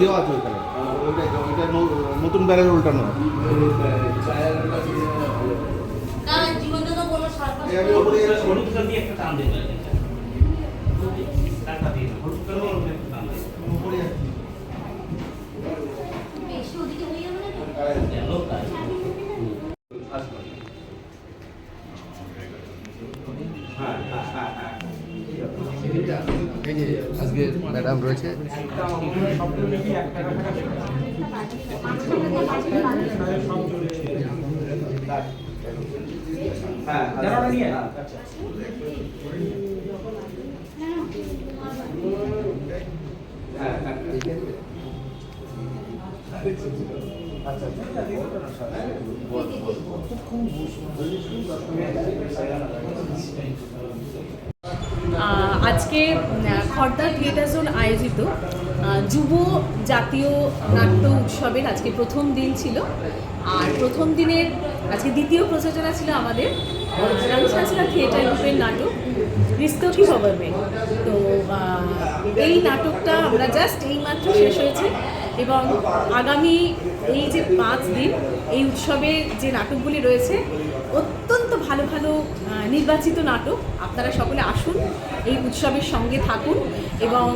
দেওয়া আছে ওইখানে, ওইটা নতুন ব্যারেল উল্টানো আছে। এই যে আজকে ম্যাডাম রয়েছে, আজকে খর্দা থিয়েটার জোন আয়োজিত যুব জাতীয় নাট্য উৎসবের আজকে প্রথম দিন ছিল। আর প্রথম দিনের আজকে দ্বিতীয় প্রযোজনা ছিল আমাদের রংসাজরা থিয়েটার গ্রুপের নাটক রিস্তো কি খবর মে। তো এই নাটকটা আমরা জাস্ট এইমাত্র শেষ হয়েছে এবং আগামী এই যে 5 দিন এই উৎসবের যে নাটকগুলি রয়েছে অত্যন্ত ভালো ভালো নির্বাচিত নাটক। আপনারা সকলে আসুন, এই উৎসবের সঙ্গে থাকুন এবং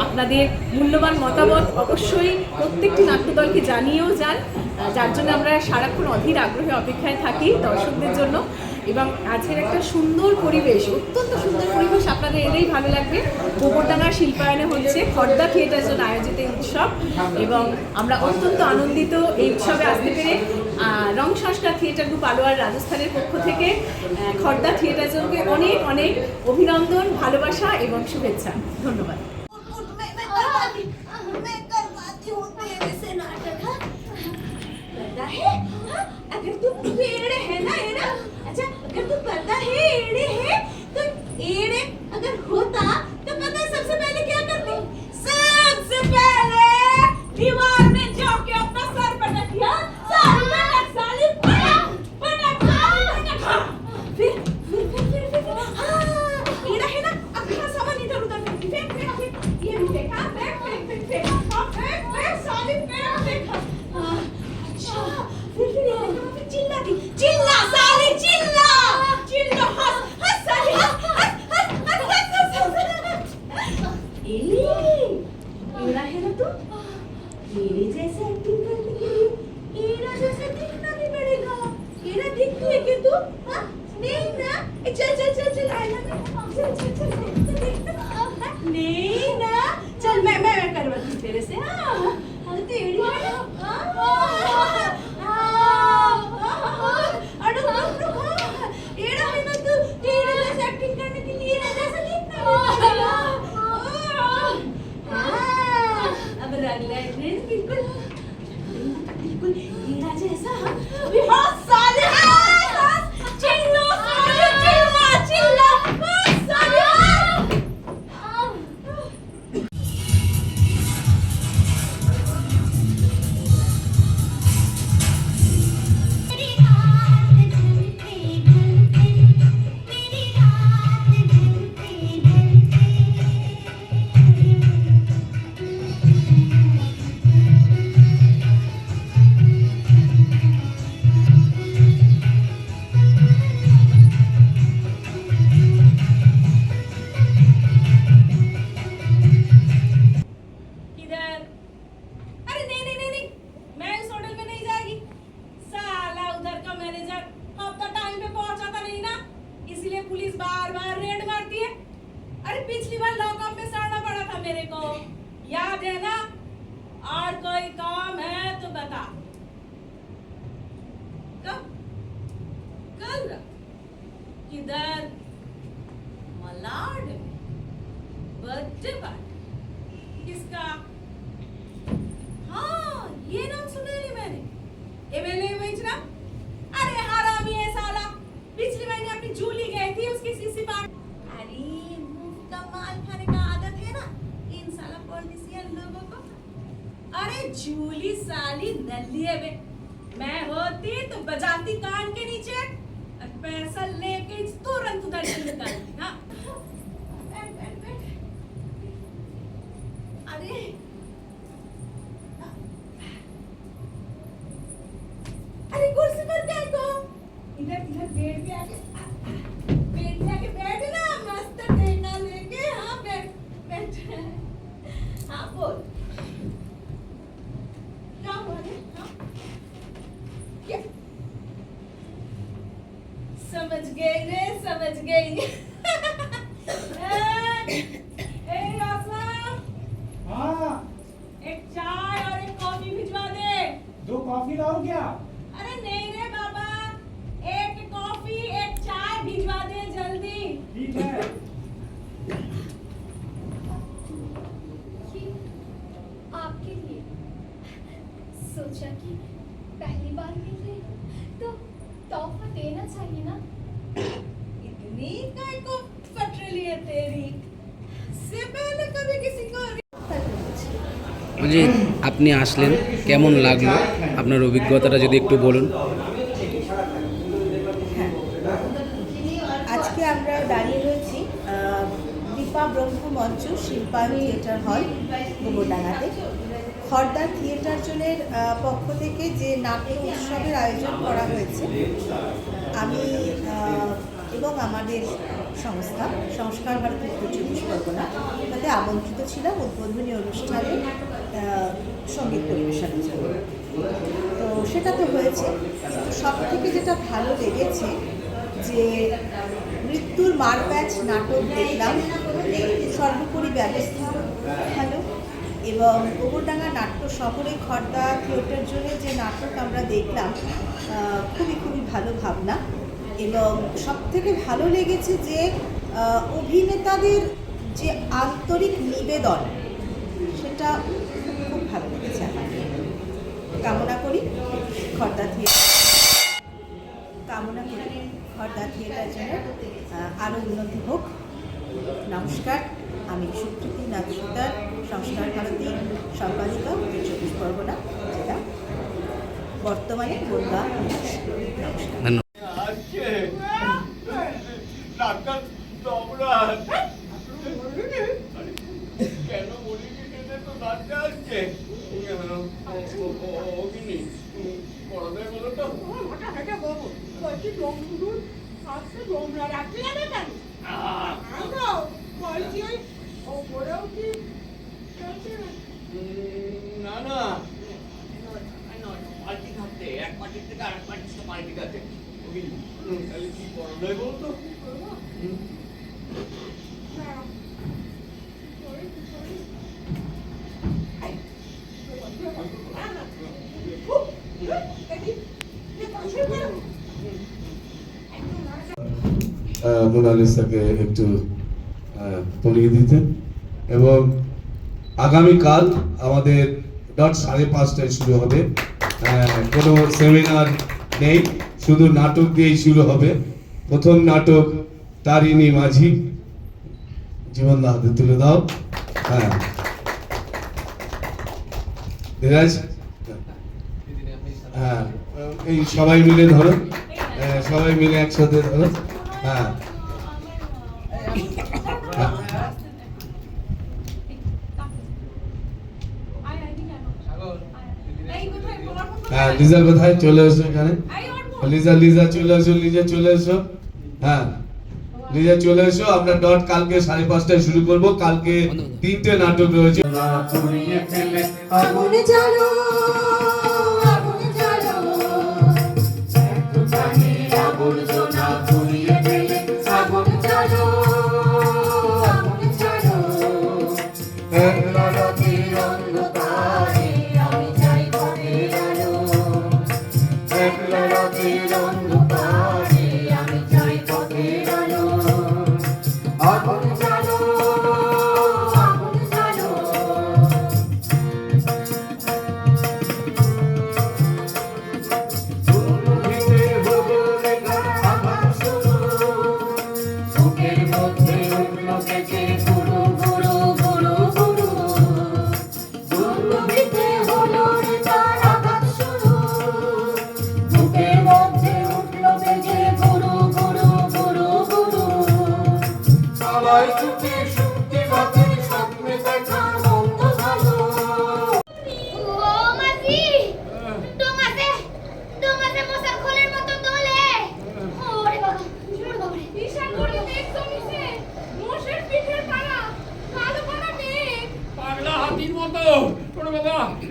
আপনাদের মূল্যবান মতামত অবশ্যই প্রত্যেকটি নাট্যদলকে জানিয়েও যান, যার জন্য আমরা সারাক্ষণ অধীর আগ্রহে অপেক্ষায় থাকি দর্শকদের জন্য। এবং আজকের একটা সুন্দর পরিবেশ, অত্যন্ত সুন্দর পরিবেশ, আপনাদের এলেই ভালো লাগবে। গোবরডাঙ্গার শিল্পায়নে হচ্ছে খর্দা থিয়েটার জন্য আয়োজিত এই উৎসব এবং আমরা অত্যন্ত আনন্দিত এই উৎসবে আসতে পেরে। রং সংস্কার থিয়েটার গ্রুপ আলোয়ার রাজস্থানের পক্ষ থেকে খর্দা থিয়েটার জনকে অনেক অনেক অভিনন্দন, ভালোবাসা এবং শুভেচ্ছা। ধন্যবাদ। अगर तू पेड़ है ना अच्छा अगर तू पता है एड़े है तो एड़े अगर होता तो पता है सबसे पहले क्या करती? सबसे पहले दीवार में जाके अपना सर पटकिया, साली पटक, साली पटक, पटक, पटक, हाँ। फिर हाँ एड़ा है ना अपना सामान इधर उधर फेंक फेंक फेंक ये भी फेंक हाँ फेंक फेंक फेंक फेंक हाँ फेंक फेंक साली फेंक फेंक अच्छा फिर चिल्लाती चिल्ला साली चिल्ला चिल्ला हंस हंस साली हंस हंस हंस हंस हंस एड़ा है ना तू एड़े जैसे एक्टिंग करने के लिए एड़ा जैसे दिखना भी पड़ेगा। एड़ा दिखती है कि तू हाँ नहीं ना चल चल चल चल आया ना चल चल चल नहीं ना चल मैं करवाती हूँ तेरे से हाँ अरे तेरी है ना एड़ा है ना तू तेरे जैसे एक्टिंग करने के लिए एड़ा जैसा दिखना अब रंग लाइट बिल्कुल बिल्कुल एड़ा जैसा अभी बहुत साले चिल्ला साले चिल्ला चिल्ला साले पुलिस बार बार रेड मारती है। अरे पिछली बार लॉकअप में सड़ना पड़ा था मेरे को, याद है ना? और कोई काम है तो बता। कब? कल किधर? मलाड में बर्थडे पार्टी किसका? हाँ ये नाम सुना नहीं मैंने। एमएलए बेचना? अरे हरामी है साला, पिछली महीने अपनी जूली गई थी उसकी सीसी पार्टी। अरे मुफ्त का माल खाने का आदत है ना इन साला पॉलिटिशियन लोगों को। अरे जूली साली नल्ली है बे, मैं होती तो बजाती कान के नीचे और पैसा लेके तुरंत उधर से निकालती। हाँ बैठ बैठ बैठ। अरे इधर इधर बैठ के बैठना मस्त टेका लेके हाँ बैठ हाँ बोल क्या हुआ रे हाँ क्या समझ गई ए रास्ता हाँ, एक चाय और एक कॉफी भिजवा दे 2 कॉफी लाओ क्या? अरे नहीं रे बाबा एक कॉफी एक चाय भिजवा दे जल्दी ठीक है। ये आपके लिए सोचा कि पहली बार मिल रहे हो तो तोहफा देना चाहिए ना। इतनी काय को फट रही है तेरी से पहले कभी किसी को যে আপনি আসলেন কেমন লাগলো আপনার অভিজ্ঞতাটা যদি একটু বলুন। আজকে আমরা দাঁড়িয়ে রয়েছি দীপা ব্রহ্ম মঞ্চ শিল্পা থিয়েটার হল গোবরডাঙ্গাতে। খর্দা থিয়েটার জোনের পক্ষ থেকে যে নাট্য উৎসবের আয়োজন করা হয়েছে, আমি এবং আমাদের সংস্থা সংস্কার ভারতী উত্তর 24 পরগনা তাতে আমন্ত্রিত ছিলাম উদ্বোধনী অনুষ্ঠানে সঙ্গীত পরিবেশনের জন্য। তো সেটা তো হয়েছে, কিন্তু সব থেকে যেটা ভালো লেগেছে যে মৃত্যুর মারপ্যাচ নাটক দেখলাম, সর্বোপরি ব্যবস্থা ভালো, এবং গোবরডাঙ্গা নাট্য শহরে খর্দা থিয়েটার জন্য যে নাটক আমরা দেখলাম খুবই ভালো ভাবনা। এবং সবথেকে ভালো লেগেছে যে অভিনেতাদের যে আন্তরিক নিবেদন, সেটা খুব ভালো লেগেছে আমার। কামনা করি খর্দা থিয়েটার জন্য আরও উন্নতি হোক। নমস্কার, আমি সুকৃতি নাথ সুতার, সংস্কার ভারতী সম্পাদিকা, উত্তর 24 পরগনা জেলা, বর্তমানে বনগাঁ। নমস্কার। কেন বলিনি তো ডাক্তার আসছে পড়াতে বলো তো না না পাল্টি খাচ্ছে, এক পার্টির থেকে আরেক পার্টির পাল্টি খাচ্ছে। তাহলে কি করা যায় বলতো? মোনালিসাকে একটু পড়িয়ে দিতেন। এবং আগামীকাল আমাদের 5:30টায় শুরু হবে। কোনো সেমিনার নেই, শুধু নাটক দিয়েই শুরু হবে। প্রথম নাটক তারিণী মাঝি, জীবন দা হাতে তুলে দাও। হ্যাঁ ধীরাজ, হ্যাঁ এই সবাই মিলে ধরো, সবাই মিলে একসাথে ধরো। হ্যাঁ হ্যাঁ লিজা কোথায়? চলে এসো এখানে। লিজা চলে এসো, চলে এসো। হ্যাঁ লিজা চলে এসো। আমরা কালকে 5:30টায় শুরু করব। কালকে 3টে নাটক রয়েছে।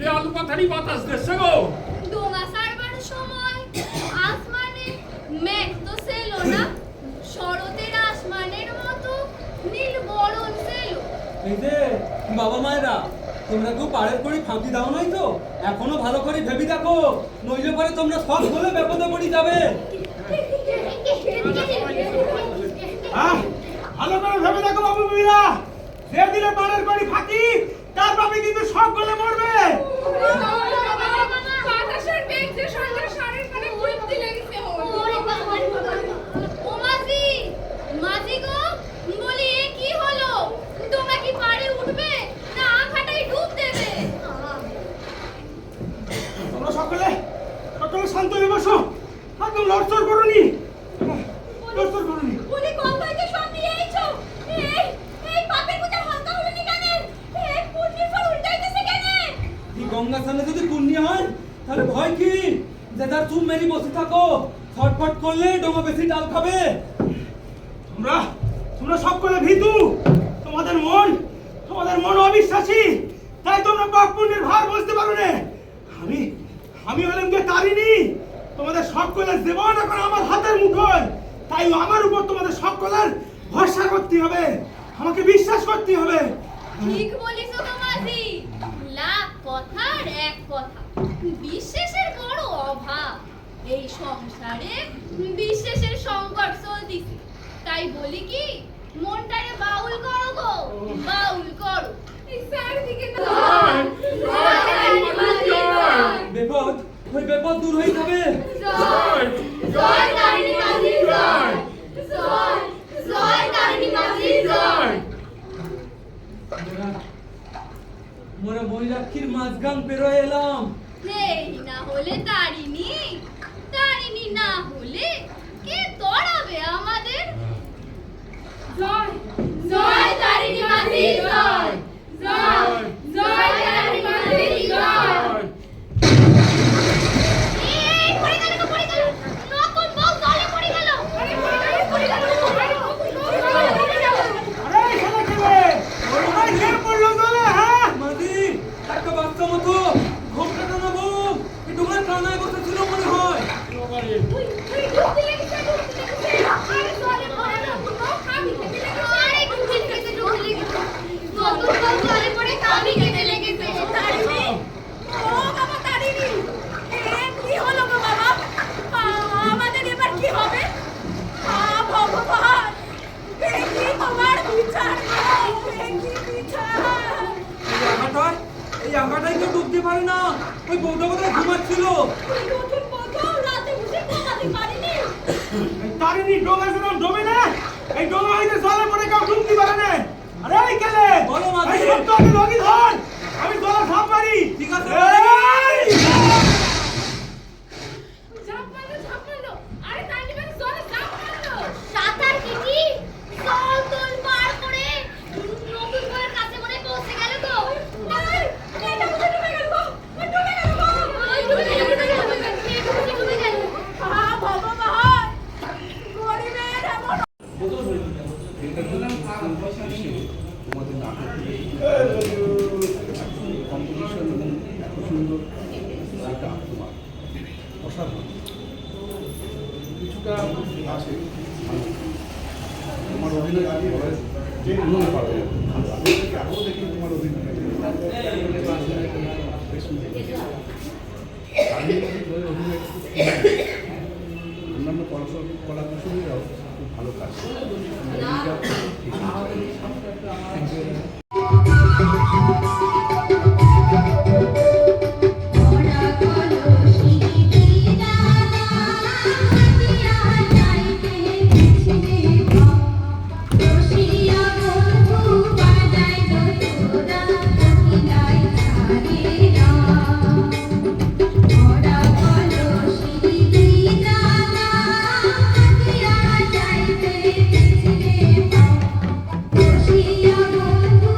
এ আলু পাথারি বাতাস দেশে গো। ডোঙা সারবার সময় আসমানে মেঘ তো ছিল না, শরতের আসমানের মতো নীল বরণ ছিল। এই যে বাবা মায়েরা, তোমরা কেউ পাড়ের করে ফাঁকি দাও নাই তো? এখনো ভালো করে ভেবে দেখো, নইলে পরে তোমরা সব বলে বিপদে পড়ে যাবে। ভালো করে ভেবে দেখো বাবু মিরা, যে দিলে পাড়ের বাড়ি ফাঁকি তার বাপে কিন্তু সব গলে মরবে। বাতাসের বেগ যে সন্ধ্যা সাড়ে মানে ঘুরতে লেগেছে। ও মাঝি, মাঝি গো, বলি এ কি হলো? তোমরা কি পাড়ে উঠবে না আখাটাই ডুব দেবে? তোমরা সকলে শান্ত হয়ে বসো, একদম লড়চড় করুনি, লড়চড় করুনি। বলি কঙ্কালকে সব নিয়ে আইছো। এই পাপের পূজা হালকা হলো নি কেন? এই পুণ্যের ফল উল্টাইতেছে কেন? এই গঙ্গা স্নানে যদি পুণ্য হয় তাহলে ভয় কি? যে তার চুপ মেরি বসে থাকো, ছটফট করলে ডোঙা বেশি ডাল খাবে। তোমরা সকলে ভীতু, তোমাদের মন অবিশ্বাসী, তাই তোমরা পাপ পুণ্যের ভার বুঝতে পারো না। আমি হলাম যে তারিণী, তোমাদের সকলের জীবন এখন আমার হাতের মুঠোয়, তাই আমার উপর তোমাদের সকলের ভরসা করতে হবে, আমাকে বিশ্বাস করতে হবে। ঠিক বলিস গো মাঝি, লাখ কথার এক কথা, বিশ্বাসের বড় অভাব। এই সংসারে বিশ্বাসের সংকট চলতিছে, তাই বলি কি মনটারে বাউল করো গো, বাউল করো। এই চারিদিকে বিপদ, ওই বিপদ দূর হয়ে যাবে। জয় জয় তারিণী মাঝি জয়, জয় জয় তারিণী মাঝি জয়। মোরা ময়ূরাক্ষীর মাঝগান পেরোয় এলাম। এই না হলে তারিণী, তারিণী না হলে কে তড়াবে আমাদের? জয় জয় তারিণী মাঝি জয়, জয় জয় তারিণী মাঝি জয়। এই পড়ে গেল তো, পড়ে গেল, নতুন বউ জলে পড়ে গেল। আরে পড়ে গেল, পড়ে গেল, পড়ে গেল। আরে শালা কে ওই কে পড়লো দলে? হ্যাঁ মাঝি, একটা বাচ্চা মতো ঘোমটা টানা বউ এই ডোঙার কানায় বসেছিল মনে হয়। তুই ডুবতে লেগেছে, ডুবতে লেগেছে। আরে জলে পড়ে গেল, কামি খেতে লেগেছে। আরে ডুবতে লেগেছে, ডুবতে লেগেছে। নতুন বউ জলে পড়ে কামি খেতে লেগেছে। তারিণী, ও বাবা তারিণী, কি হলো গো বাবা? আমাদের এবার কি হবে? ভগবান, দেখি তোমার বিচার করো, দেখি বিচার। এই আঁকাটাই কেউ ডুবতে পারে না। ওই বউটা বোধহয় ঘুমাচ্ছিল। ওই নতুন বউ রাতে বসে ঘুমাতে পারিনি। এই তারিণী ডোঙা যেরকম ডোবে না, এই ডোঙা হইতে জলে পড়ে কেউ ডুবতে পারে না। আরে এই কেলে বলো মাঝি। এই সব তো আমি লগি ধর, আমি জলে ঝাঁপ মারি। ঠিক আছে। এই! ঝাঁপ মারলো। আরে তারিণী মানে জলে ঝাঁপ মারলো। সাঁতার কেটি জল তোল পার করে নতুন বউয়ের কাছে মনে পৌঁছে গেল গো। এটা বুঝে ডুবে গেল গো, ডুবে গেল গো। ওই ডুবে গেল। ভগবান, গরিবের এমন তোমাদের নাটক কম্পোজিশন এবং খুব সুন্দর একটা আত্মমান অসাধারণ কিছুটা আছে তোমার অভিনয় যে উন্নয়ন পাবে আরও দেখি তোমার অভিনয় অন্যান্য কলা কুশলীরাও খুব ভালো কাজ বসিয়া বন্ধু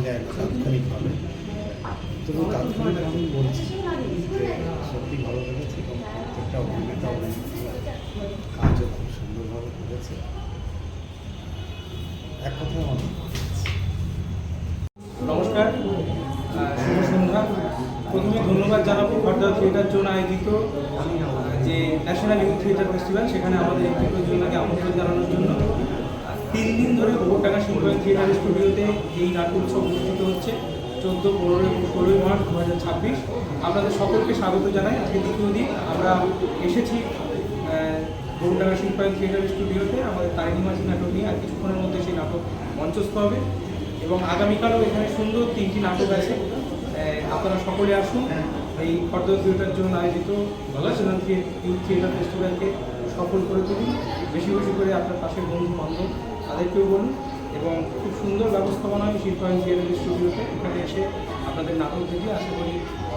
যায় না তাৎক্ষণিকভাবে, তবু তাৎক্ষণিক আমি বলছি যে সত্যি ভালো লেগেছে এবং প্রত্যেকটা অভিনেতা অভিনেত্রী কাজও খুব সুন্দরভাবে করেছে। এক কথায় আমার নমস্কার, শুভ সন্ধ্যা। প্রথমে ধন্যবাদ জানাবো খর্দা থিয়েটার জন্য আয়োজিত যে ন্যাশনাল ইউথ থিয়েটার ফেস্টিভ্যাল, সেখানে আমাদের একটি প্রযোজনাকে আমন্ত্রণ জানানোর জন্য 3 দিন ধরে গোবরডাঙ্গা শিল্পায়ন থিয়েটার স্টুডিওতে এই নাট্য উৎসব অনুষ্ঠিত হচ্ছে 14, 15, 16 মার্চ 2026। আপনাদের সকলকে স্বাগত জানাই। আজকে দ্বিতীয় দিন আমরা এসেছি গোবরডাঙ্গা শিল্পায়ন থিয়েটার স্টুডিওতে আমাদের তারিণী মাঝি নাটক নিয়ে। আর কিছুক্ষণের মধ্যে সেই নাটক মঞ্চস্থ হবে এবং আগামীকালও এখানে সুন্দর 3টি নাটক আছে। আপনারা সকলে আসুন এই খর্দা থিয়েটার জন্য আয়োজিত ন্যাশনাল ইউথ থিয়েটার ফেস্টিভ্যালকে সফল করে তুলুন। বেশি বেশি করে আপনার পাশের বন্ধু বান্ধব তাদেরকেও বলুন এবং খুব সুন্দর ব্যবস্থাপনা হয় শিল্পায়ন থিয়েটার স্টুডিওতে। এখানে এসে আপনাদের নাটক দেখে আশা করি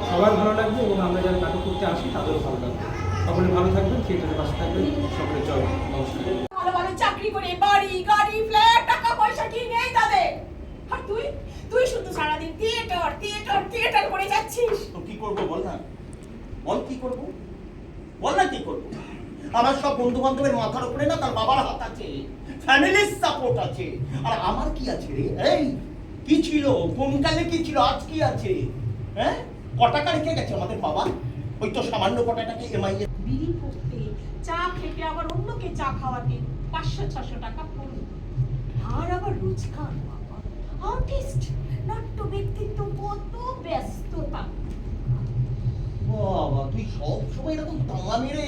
সবার ভালো লাগবে এবং আমরা যারা নাটক করতে আসি তাদেরও ভালো লাগবে। সকলে ভালো থাকবেন, থিয়েটারের পাশে থাকবেন। সকলে জয়। নমস্কার। ভালো ভালো চাকরি করে বাড়ি গাড়ি ফ্ল্যাট টাকা পয়সা কি নেই তাদের, আর তুই তুই শুধু সারাদিন থিয়েটার থিয়েটার থিয়েটার করে যাচ্ছিস। তো কি করবো বল না, বল কি করবো, বল না কি করবো। আমার সব বন্ধু বান্ধবের মাথার উপরে না তার বাবার হাত আছে, ফ্যামিলির সাপোর্ট আছে, আর আমার কি আছে রে? এই কি ছিল, কোন কালে কি ছিল, আজ কি আছে? হ্যাঁ, কটাকা রেখে গেছে আমাদের বাবা, ওই তো সামান্য কটাটাকে এমআই এ বিড়ি ফুটতে চা খেতে আবার অন্যকে চা খাওয়াতে 500-600 টাকা পড়ে, আর আবার রোজগার বাবা আর্টিস্ট নাট্য ব্যক্তিত্ব কত ব্যস্ততা। বাবা তুই সব সময় এরকম দাঙ্গা মেরে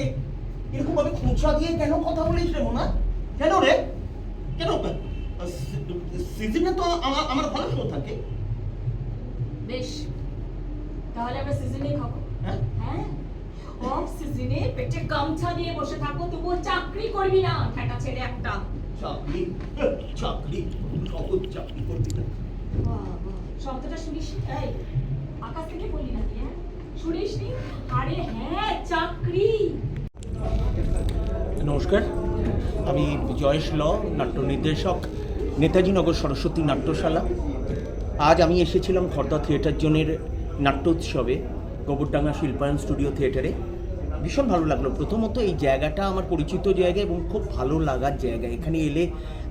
এরকম ভাবে খোঁচা দিয়ে কেন কথা বলিস রে মোনা? কেন রে, কেন? সিজনে তো আমার ভালো শো থাকে। বেশ, তাহলে আমরা সিজনে খাবো। হ্যাঁ, হ্যাঁ, অফ সিজনে পেটে গামছা নিয়ে বসে থাকবো, তবুও চাকরি করবি না, ঠেটা ছেড়ে একটা। চাকরি চাকরি সহজ চাকরি করবি না। শব্দটা শুনিস? এই আকাশ থেকে বললি নাকি? হ্যাঁ শুনিসনি? আরে হ্যাঁ, চাকরি। নমস্কার, আমি জয়েশ ল, নাট্য নির্দেশক, নেতাজি নগর সরস্বতী নাট্যশালা। আজ আমি এসেছিলাম খর্দা থিয়েটার জোনের নাট্য উৎসবে গোবরডাঙ্গা শিল্পায়ন স্টুডিও থিয়েটারে। ভীষণ ভালো লাগলো। প্রথমত এই জায়গাটা আমার পরিচিত জায়গা এবং খুব ভালো লাগার জায়গা। এখানে এলে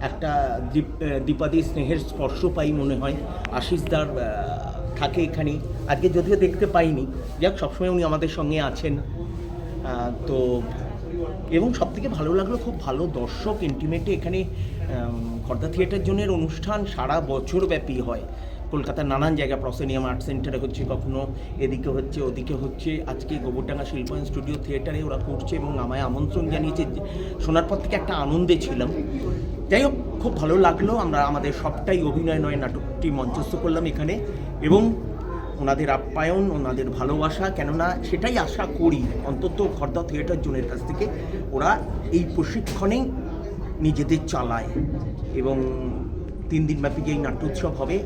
একটা দীপাদি স্নেহের স্পর্শ পাই মনে হয়। আশিসদার থাকে এখানে, আজকে যদিও দেখতে পাইনি, যাক সবসময় উনি আমাদের সঙ্গে আছেন। তো এবং সবথেকে ভালো লাগলো খুব ভালো দর্শক ইন্টিমেটে এখানে খর্দা থিয়েটার জোনের অনুষ্ঠান সারা বছর ব্যাপী হয়। কলকাতার নানান জায়গা, প্রসেনিয়াম আর্ট সেন্টারে হচ্ছে, কখনো এদিকে হচ্ছে ওদিকে হচ্ছে, আজকে গোবরডাঙ্গা শিল্পায়ন স্টুডিও থিয়েটারে ওরা করছে এবং আমায় আমন্ত্রণ জানিয়েছে। শোনার পর থেকে একটা আনন্দে ছিলাম। যাই হোক, খুব ভালো লাগলো। আমরা আমাদের সবটাই অভিনয় নয় নাটকটি মঞ্চস্থ করলাম এখানে এবং ওনাদের আপ্যায়ন, ওনাদের ভালোবাসা, কেননা সেটাই আশা করি অন্তত খর্দা থিয়েটার জোনের কাছ থেকে। ওরা এই প্রশিক্ষণেই নিজেদের চালায় এবং 3 দিনব্যাপী যে এই নাট্য উৎসব হবে,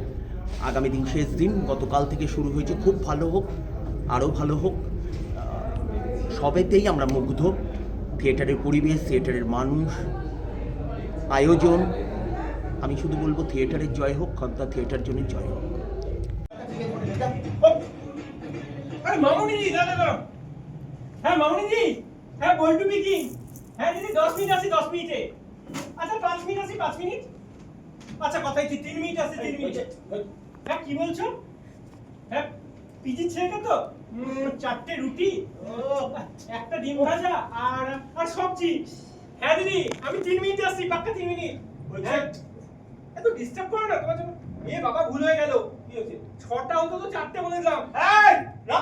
আগামী দিন শেষ দিন, গতকাল থেকে শুরু হয়েছে। খুব ভালো হোক, আরও ভালো হোক, সবেতেই আমরা মুগ্ধ। থিয়েটারের পরিবেশ, থিয়েটারের মানুষ, আয়োজন, আমি শুধু বলবো থিয়েটারের জয় হোক, খর্দা থিয়েটার জন্য জয় হোক। মামুনিজি, দাদা, হ্যাঁ মামুনিজি, হ্যাঁ বল্টু মিটিং, হ্যাঁ দিদি 10 মিনিট আছে, 10 মিনিটে। আচ্ছা 5 মিনিট আছে, 5 মিনিট। আচ্ছা কথাই 3 মিনিট আছে, 3 মিনিট। হ্যাঁ কি বলছো? হ্যাঁ পিজি ছেলেটা তো 4টে রুটি, একটা ডিম ভাজা আর সবজি। হ্যাঁ দিদি, আমি 3 মিনিট আসছি, পাক্কা 3 মিনিট। হ্যাঁ এত ডিস্টার্ব করো না, তোমার জন্য। এ বাবা ভুল হয়ে গেল। কি হয়েছে? 6টা অন্তত 4টে বলে দিলাম। এই না,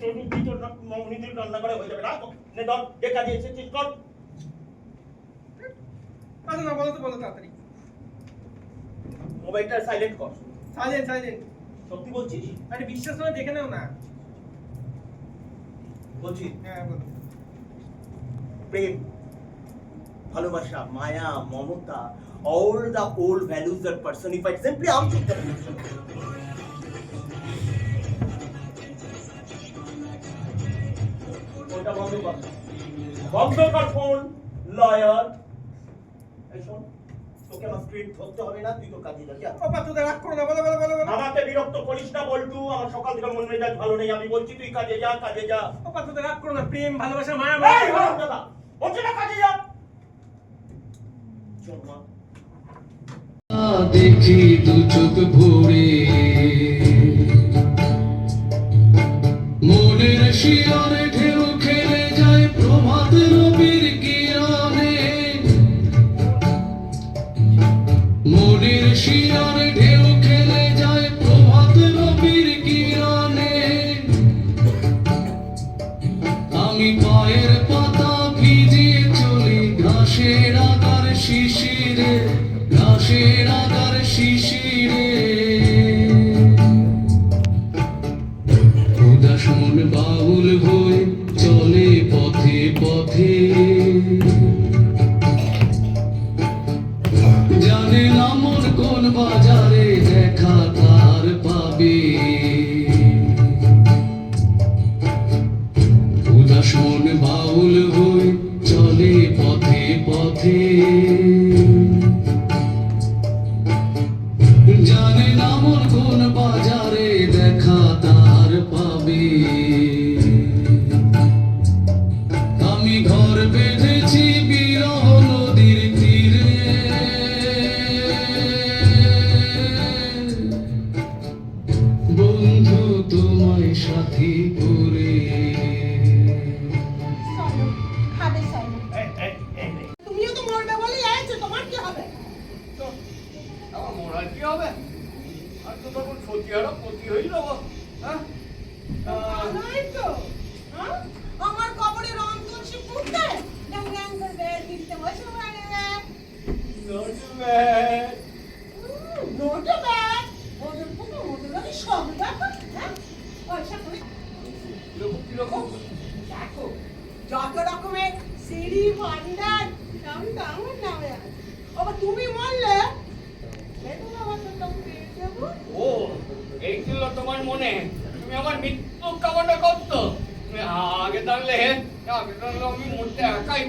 তুই তো মামুনিদের রান্না করে হয়ে যাবে না। নে দর, যে কাজে এসেছিস কর। আচ্ছা না, বলো তো, বলো তাড়াতাড়ি। মোবাইলটা সাইলেন্ট কর। Silent, silent. সত্যি বলছিস? আরে বিশ্বাস করে দেখে নাও না। বলছি? হ্যাঁ বলো। প্রেম, ভালোবাসা, মায়া, Mamata, all the old values are personified simply out of the emotion. ওটা বন্ধ কর, বন্ধ কর ফোন, লয়ার। এই শোন, তোকে আমার স্ক্রিপ্ট ধরতে হবে না, তুই তো কাজে যা। বাবা তুই রাগ করো না, বলো বলো বলো। বাবা বিরক্ত করিস না বল্টু, আমার সকাল থেকে মন মেজাজ ভালো নেই। আমি বলছি তুই কাজে যা, কাজে যা। বাবা তোদের রাগ করো না, প্রেম ভালোবাসা মায়া এই হারামজাদা, বলছি না কাজে যা। চল মা। দেখি দু চোখ ভরে মনের শিয়রে ঢেউ খেলে যায় প্রভাত রবির কিরণে, মনের শিয়রে ঢেউ খেলে যায় প্রভাত রবির কিরণে, আমি পায়ের পাতা ভিজিয়ে চলি ঘাসের আগার শিশিরে, ঘাসের আগার শিশিরে, উদাস মন বাউল হয়ে চলে পথে পথে, জানে না মোর কোন বাজারে দেখা তার পাবে, উদাস মন বাউল হয়ে চলে পথে পথে, জানে না মোর কোন বাজারে দেখা তার পাবে, আমি ঘর বেঁধেছি বিরহ নদীর তীরে, বন্ধু তোমায় সাথী করে। তুমিও তো মরবে বলে যাচ্ছো, তোমার কি হবে? আমার মরার কি হবে? আর তো তখন সত্যিহারা ক্ষতি হয়ে যাবো। হ্যাঁ ভালোই তো, হ্যাঁ? আমার কবরে রং তুলসী ফুটতে ড্যাং ড্যাং করে বের দিতে বসে মানে নোট ব্যাগ ওদের পুরো ওদের লাগে সব দেখো, হ্যাঁ? পয়সা করে কিরকম দেখো যত রকমের সিঁড়ি ভান্ডার দাম দাম নামে আছে। আবার তুমি বললে বেতন আমার তো পেয়ে যাবো। ও এই ছিল তোমার মনে? তুমি আমার মৃত্যু কামনা করতো? আগে তাহলে আমি মরতে একাই।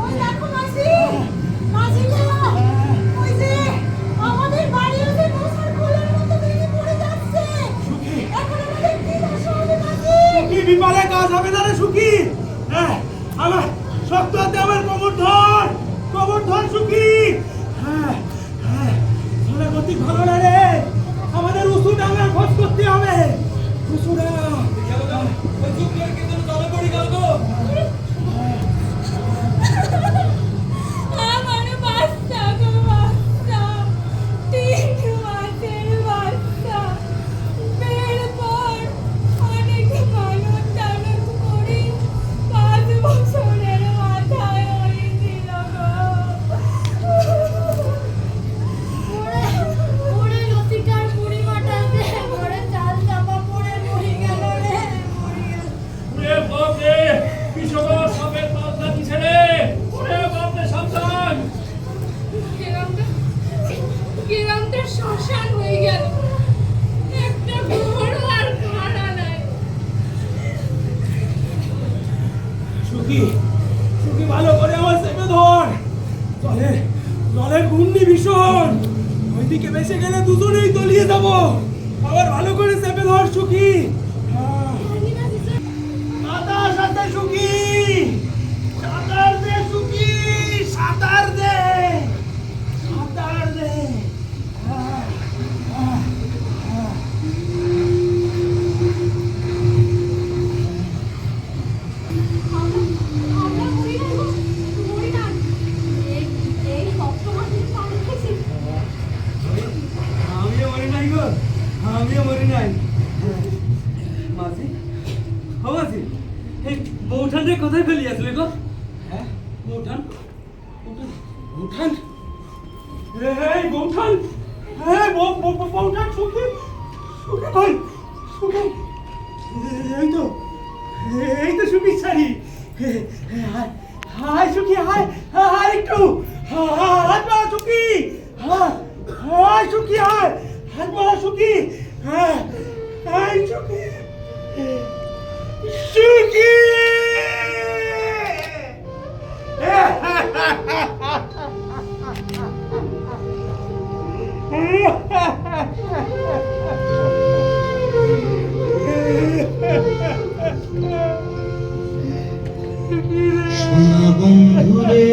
ওই দেখো মাসি, মাসি গো, ওই যে আমাদের বাড়িও যে মশার খোলার মতো ভেঙে পড়ে যাচ্ছে। এখন আমাদের কি দশা হবে মাসি? কি বিপালে কাজ হবে না রে সুখী? হ্যাঁ আমার শক্ত হাতে আমার কোমর ধর সুখী। হ্যাঁ হ্যাঁ তোরা গতি ভালো না রে, আমাদের উঁচু ডাঙার খোঁজ করতে হবে। উঁচু ডাঙা একটা শ্মশান হয়ে গেল, একটা ঘরও আর খানা নাই। সুখী, সুখী ভালো করে আমার চেপে ধর। জলের ঘূর্ণি ভীষণ, ওইদিকে বেসে গেলে দুজনেই তলিয়ে যাব। আবার ভালো করে চেপে ধর সুখী। সাঁতার সাঁতার সুখী, সাঁতার দে সুখী, সাঁতার দে, সাঁতার দে। আমরা মরি নাই গো, মরি নাই। এই শক্ত মাটিতে পা রেখেছি। আমিও মরি নাই গো, আমিও মরি নাই। মাঝি, ও মাঝি, এই বৌঠান রে কোথায় ফেলি আসলে গো? হ্যাঁ, বৌঠান, বৌঠান, এই বৌঠান, বৌঠান সুখী, সুখী ভাই, সুখী, এই তো সুখী শাড়ি। হাই সুখী, হাই হাই একটু হাত বাড়া সুখী, হাই সুখী, হাই হাত বাড়া সুখী, হাই সুখী, সুখী। সোনা বন্ধুরে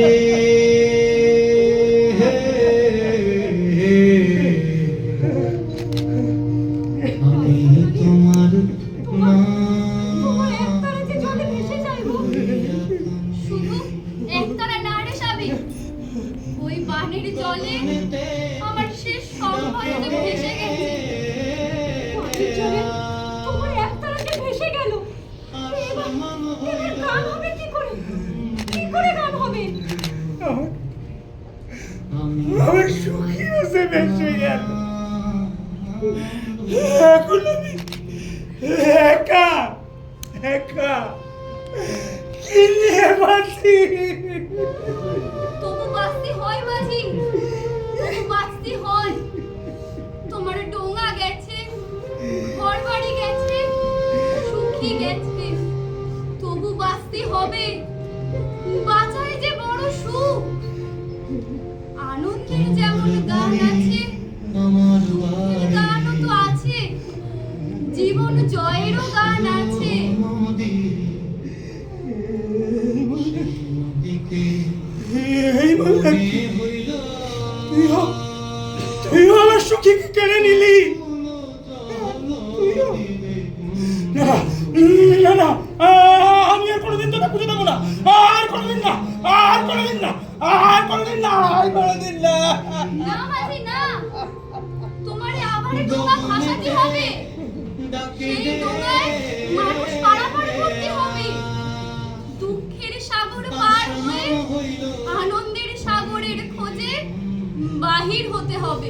আমি তোমার তোমার একতারা যে জলে ভেসে যায় গো। শুধু একতারা না রে সাবি, ওই পানির জলে আমার শেষ সম্বল যে ভেসে গেছে। পানির জলে তোমার একতারা যে ভেসে গেল, এবার গান হবে কি করে? কি করে গান হবে? আমার সুখী আছে ভেসে গেল, এখন আমি একা একা কি নিয়ে বাঁচি? তবু বাঁচতে হয় মাঝি, তবু বাঁচতে হয়। তোমার ডোঙা গেছে, ঘর বাড়ি গেছে, সুখী গেছে, তবু বাঁচতে হবে। বাঁচায় যে বড় সুখ, আনন্দের যেমন গান আছে, দুঃখের গানও তো আছে, জীবন জয়েরও গান আছে। এই বললেন তুইও আমার সুখীকে কেড়ে নিলি। না না না, আমি আর কোনোদিন তোকে পুজো দেবো না, আর কোনোদিন না, আর কোনোদিন না, আর কোনোদিন না, আর কোনোদিন না। না মাঝি না, তোমারে আবার ডোঙা ভাসাতে হবে। সেই ডোঙায় মানুষ পারাপার করতে হবে। দুঃখের সাগর পার হয়ে আনন্দের সাগরের খোঁজে বাহির হতে হবে।